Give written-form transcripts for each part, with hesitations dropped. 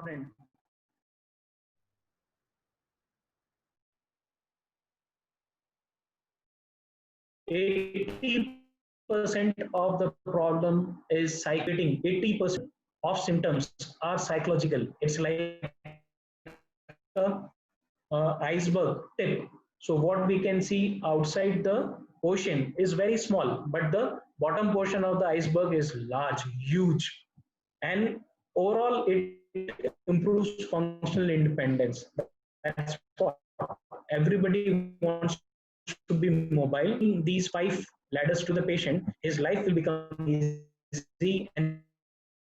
important. 80% of the problem is psychotic. 80% of symptoms are psychological. It's like a iceberg tip. So what we can see outside the ocean is very small, but the bottom portion of the iceberg is large, huge, and overall it improves functional independence. That's what everybody wants to be mobile. These 5 ladders to the patient, his life will become easy and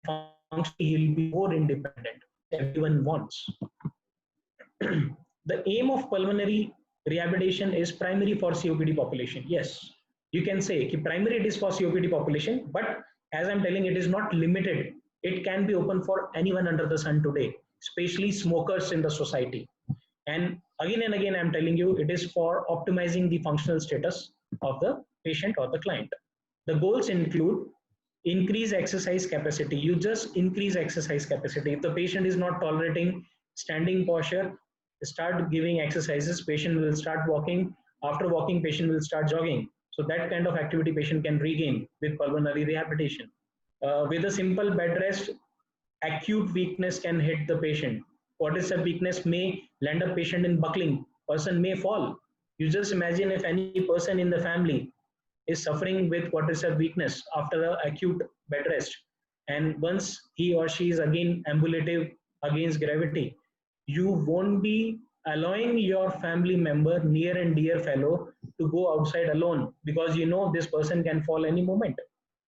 functionally he'll be more independent. Everyone wants. The aim of pulmonary rehabilitation is primary for COPD population. Yes, you can say primary it is for COPD population, but as I'm telling, it is not limited. It can be open for anyone under the sun today, especially smokers in the society. And again, I'm telling you, it is for optimizing the functional status of the patient or the client. The goals include increase exercise capacity. You just increase exercise capacity. If the patient is not tolerating standing posture, start giving exercises. Patient will start walking. After walking, patient will start jogging. So that kind of activity patient can regain with pulmonary rehabilitation. With a simple bed rest, acute weakness can hit the patient. Quadricep weakness may land a patient in buckling. Person may fall. You just imagine if any person in the family is suffering with quadricep weakness after an acute bed rest, and once he or she is again ambulative against gravity, you won't be allowing your family member, near and dear fellow, to go outside alone because you know this person can fall any moment.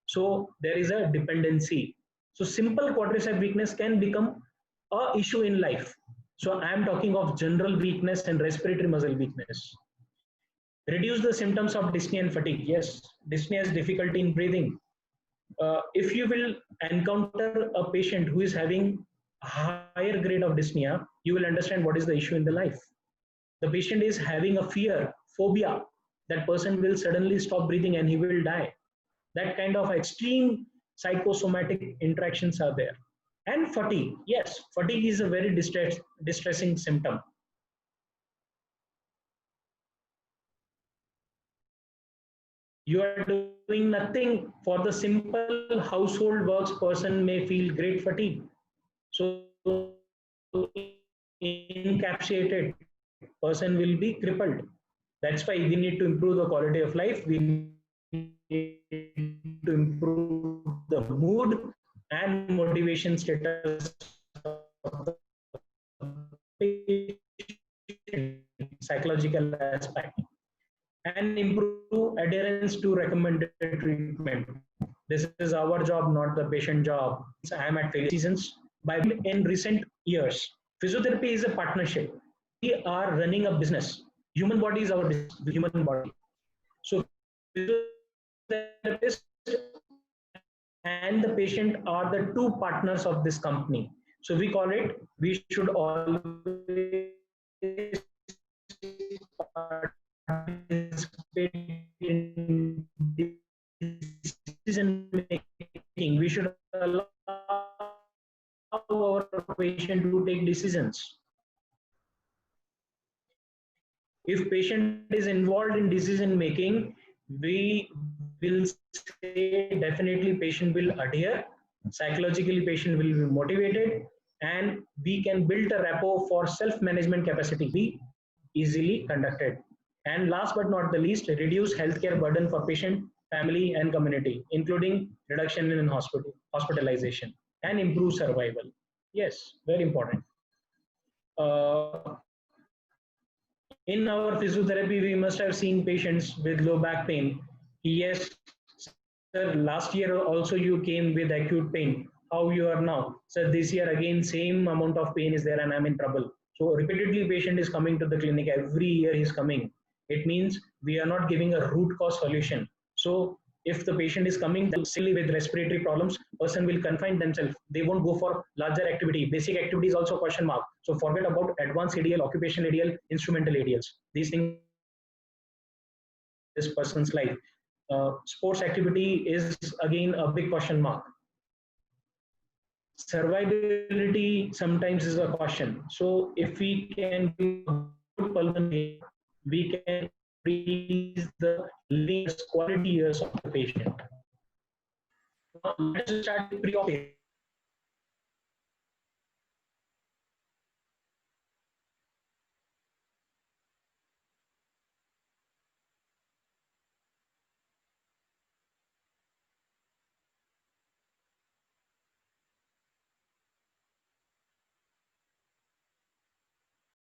So there is a dependency. So simple quadricep weakness can become a issue in life. So I am talking of general weakness and respiratory muscle weakness. Reduce the symptoms of dyspnea and fatigue. Yes, dyspnea is difficulty in breathing. If you will encounter a patient who is having a higher grade of dyspnea, you will understand what is the issue in the life. The patient is having a fear, phobia, that person will suddenly stop breathing and he will die. That kind of extreme psychosomatic interactions are there. And fatigue. Yes, fatigue is a very distressing symptom. You are doing nothing for the simple household works, person may feel great fatigue. So encapsulated, person will be crippled. That's why we need to improve the quality of life. We need to improve the mood and motivation status of the psychological aspect, and improve adherence to recommended treatment. This is our job, not the patient job. I am at failure seasons. By in recent years, physiotherapy is a partnership. We are running a business. Human body is our business, the human body. So physiotherapist and the patient are the two partners of this company. So we call it, we should always participate in decision making. We should allow our patient to take decisions. If patient is involved in decision making, we will say definitely patient will adhere, psychologically patient will be motivated, and we can build a rapport for self-management capacity be easily conducted. And last but not the least, reduce healthcare burden for patient, family, and community, including reduction in hospitalization and improve survival. Yes, very important. Uh, in our physiotherapy, we must have seen patients with low back pain. Yes, sir, last year also you came with acute pain. How you are now? Sir, this year again, same amount of pain is there and I'm in trouble. So repeatedly patient is coming to the clinic. Every year he's coming. It means we are not giving a root cause solution. So if the patient is coming silly with respiratory problems, person will confine themselves. They won't go for larger activity. Basic activity is also question mark. So forget about advanced ADL, occupational ADL, instrumental ADLs. These things this person's life. Sports activity is again a big question mark. survivability sometimes is a caution. So if we can do good pulmonary, we can increase the living quality years of the patient. Now, let us start with pre-op.